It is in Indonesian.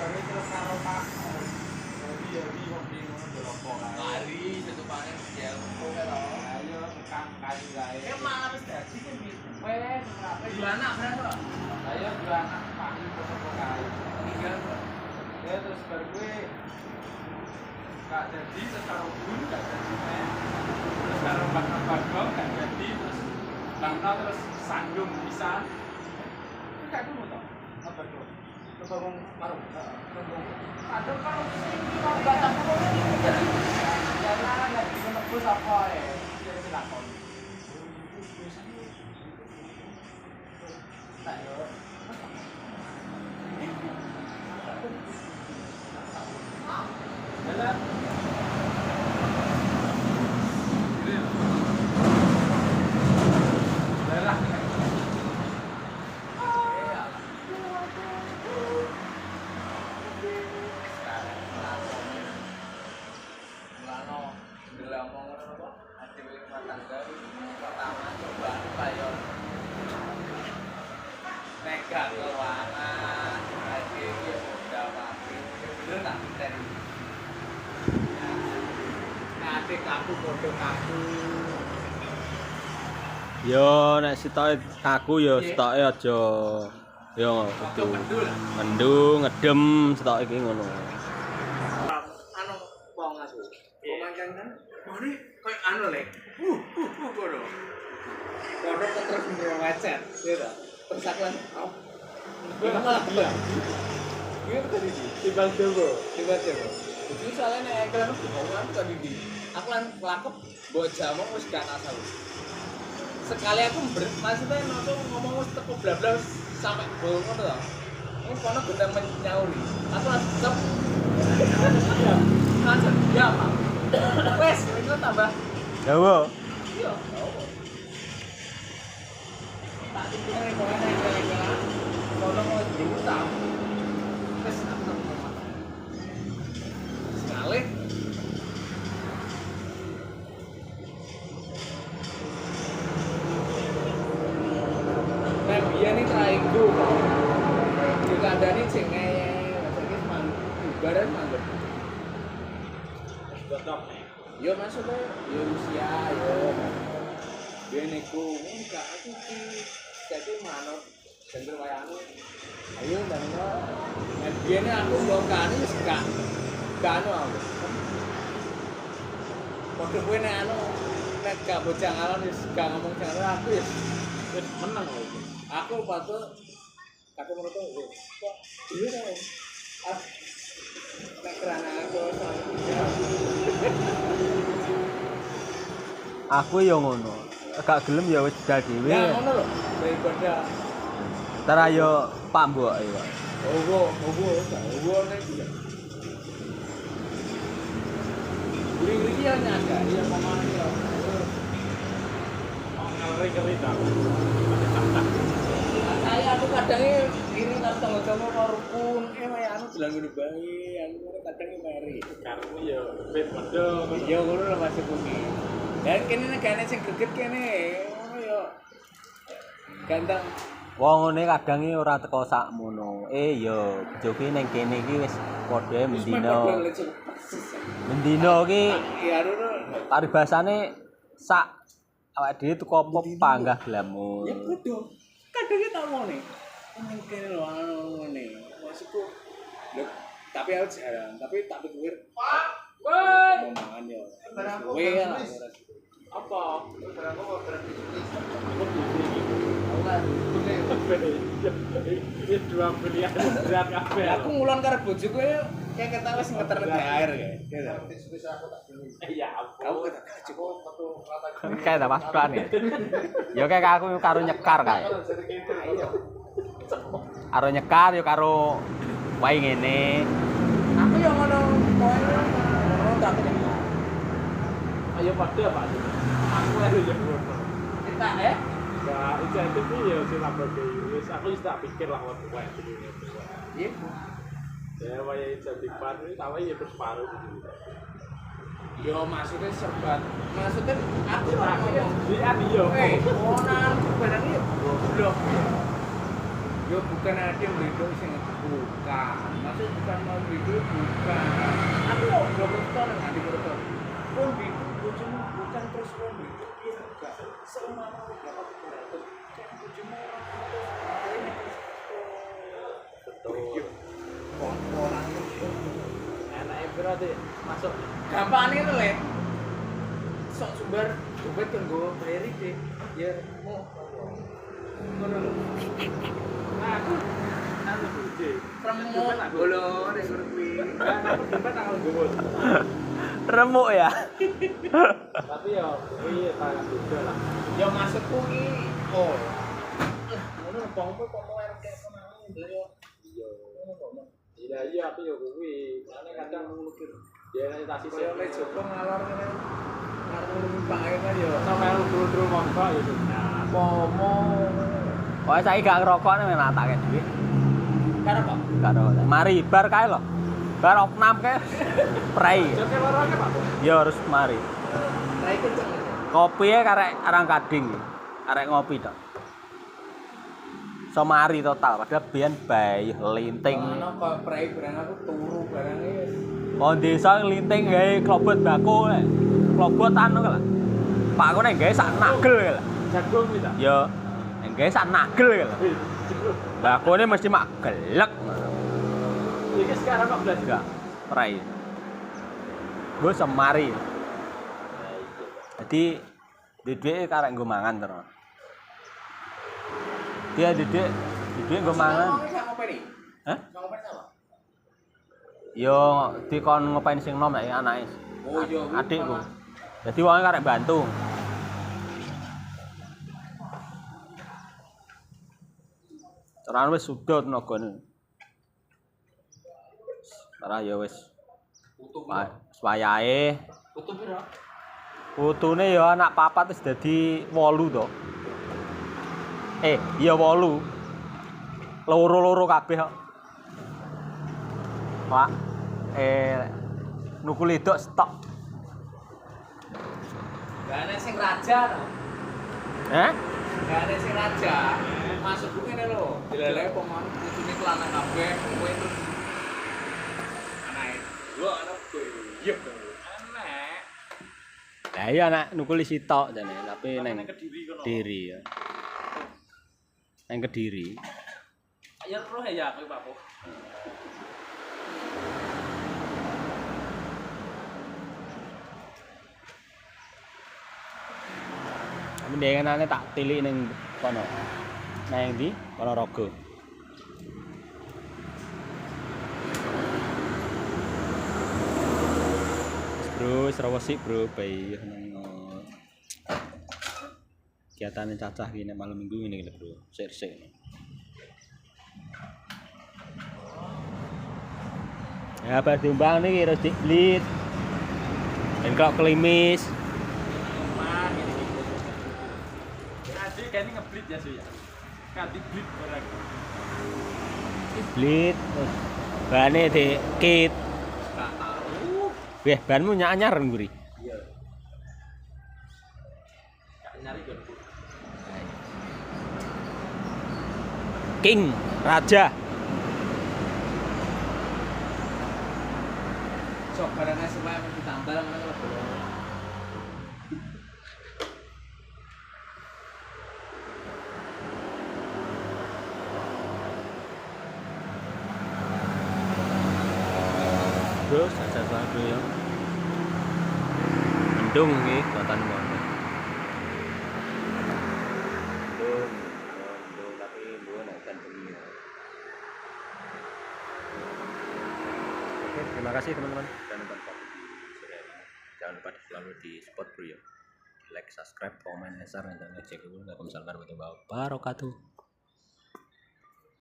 Dari terus karo Pak. Iya wong ki ngono delokok kae. Mari tutupane ya oke to. Ayo tekan kayu kae. Ya malah wis dadi ki piye? Wes rapi. Dua anak bener kok. Ayo dua anak Pak toko kae. Tinggal kok. Ya terus bar kuwi gak jadi terus karo Bun gak jadi men. Terus karo Pak Bagong gak jadi terus Bangka terus sanggung bisa. Gak dulu toh. Apa tuh? Kebangun karo. Kadang kalau sing mau baca kok jadi karena lagi menebus apa ya. Dia dilakoni. Tak yo. Jalan. Daerah. Gak keuangan, lagi ya udah mati, bener tak ten. Nanti kaku bodoh kaku. Yo nek sitoke aku yo sitoke aja yo kudu mendung ngedem sitoke iki ngono. Anu wong aku. Pemancang kan. Mane koyo anu lek. Kono. Kono terus ngewecet, ya ta. Terus aku kan, gue malah dia. Gue tadi timbang Jawa. Itu soalnya nek ekran aku ngomong tadi di. Aku lan kelakep mbok jamu wis gak asal. Sekali aku maksudnya nonton ngomong wis teko bla-bla sampai bolong ngono to. Ini kono gendang menyauri. Aku langsung cep. Langsung ya, Pak. Wes, itu tambah. Jawa. Iya, tak tinggal kowe nek kono mau diutang. Wes aku ngomong. Sekali biyen iki traiku. Dikandani sing ngeye, iki mang ibarat manggon. Cocok. Yo maksudnya yo usia yo. Biyen iku enggak aku iki dadi manut jendel wayane. Ayo ndangno. Nek biyen aku mbokane wis gak anu aku. Padha kowe nek anu nek gak bocah alon wis gak ngomong jangan aku wis Menang lho. aku patut aku menurut kok iya dong nek kerana aku Aku yo ngono. Gak gelem ya wis budal dhewe. ya ngono lho daripada Entar ayo Pak Mbok ayo. ogo nek juga guri-guri ya nyadari ya pemane ya Ngeri-ngeri ta. saya aku kadangnya ini karo tangga-tangga karo rukun wae anu bilang ngene bae aku kadangnya mari Karena ya wis medho. iya ngono lho Mas Bumi dan kene negane sing greget kene ngono ya ganteng Wong ngene kadang iki ora teko sakmono. Yo bojoke ning kene iki wis padha mendino. Mendino iki iya ngono paribasane sak awake dhewe teko apa panggah glamu. ya kudu kadangnya tak mau nih ning kene lho anu ngene maksudku lho tapi aku jarang tapi tak pikir Pak woi omongan yo kowe lah Apa? Barang apa barang bisnis? Ini dua pilihan berat kabeh. aku ngulon karo bojoku kayak kata wis ngeternet air kayak Iya, kamu kata cukup Kayak ta Mas Pran ya. Ya kayak aku karo nyekar kae. Karo nyekar yo karo wae ngene. aku yang ngono kowe ngono tak kenal Ayo pada Pak. Aku aja yang ngono. kita ya Ya, insentif iki ya sing lambe wis aku wis tak pikir lah waktu wae dulu. iya Ya wae insentifan iki tahu ya separuh gitu. yo maksudnya serbat maksudnya aku ora ngomong Di adi yo. onan barang iki goblok yo bukan ada yang beli sing bukan. Maksud bukan mau beli bukan. Aku mau belum tahu nanti berapa. Pun beli bojomu bukan terus pun beli piye enggak. Selama mau berapa berapa. Kan bojomu betul. Orang itu enak berarti masuk gampang nih tuh le. Sok sumber coba tunggu bayar deh. Ya mau. Ngono lho. Nah, aku anu boje. Remuk bolo nek ngono kuwi. Aku dompet tanggal gowo. Remuk ya. Tapi ya piye tak beda lah. Ya maksudku iki oh. Ngono bangku kok mau RK mau yo. Iya. Iya aku ya kuwi. Ane kadang mikir dia tasi Saya le Joko ngalor ngene. Ngarep numpak ae kan yo. sampe lu monggo ya sudah. Pomo. Kok saiki gak ngerokok nek tak take duit. Karo kok? Gak ngerokok. Mari bar kae lho. Bar opnam kae. Prei. Joke loro ke Pak. Ya harus mari. Rai kenceng. Kopi e karek arang kading. Arek ngopi tok. Somari total padahal biyen bae linting. Ono kok prei barang aku turu barange. Kon desa linting gawe klobot bako lek. Klobot anu lho. Pak aku nek gawe sak nagel lho. Jagung iki ta. Ya nek gawe sak nagel lho. Bakone mesti mak gelek. Iki sekarang kok belas Enggak. Prei. Gue semari. Jadi duit karek nggo mangan terus. Dia duit nggo mangan. Hah? Yo dikon ngopain sing nom nek anake. Oh iya, Adikku. Jadi wong karek bantu. Terus wis sudut nagane. Ora ya wis. Wayahe. Putu piro? Putune ya anak papat wis dadi 8 to. Iya 8. Loro-loro kabeh kok. Pak, nukul edok stok. Gak ada sing raja to. Gak ada sing raja. Masuk ngene lho. Dileleh pomon putune kelana kabeh kowe terus. Anake. Lho anak beyek. Enek. Lah iya anak nukul sitok jane, tapi neng Kediri ya. Neng Kediri. Ya roh ya aku Pak. Mendenganane tak tilik ning kono. Nang ndi? Ponorogo. Bro, Rawasik bro, bayi nang kegiatan cacah gini malam minggu ini bro, sik-sik. Ya pas diumbang nih harus diblit. Dan kalau kelimis. Jadi kayaknya ngeblit ya sih ya. Kati blit barang. Blit. Bane di kit. Gak tahu. Weh, banmu nyanyar nguri. Iya. Gak nyari kan. King Raja. Sok barangnya semua yang ditambal mana kalau belum. Bro, saja bro ya. Mendung nggih, kota Mono. Mendung tapi mbuh nek kan bengi. Oke, terima kasih teman-teman sudah nonton video sore ini. Jangan lupa selalu di support bro ya. Like, subscribe, komen, share, dan ngecek dulu. Waalaikumsalam warahmatullahi wabarakatuh.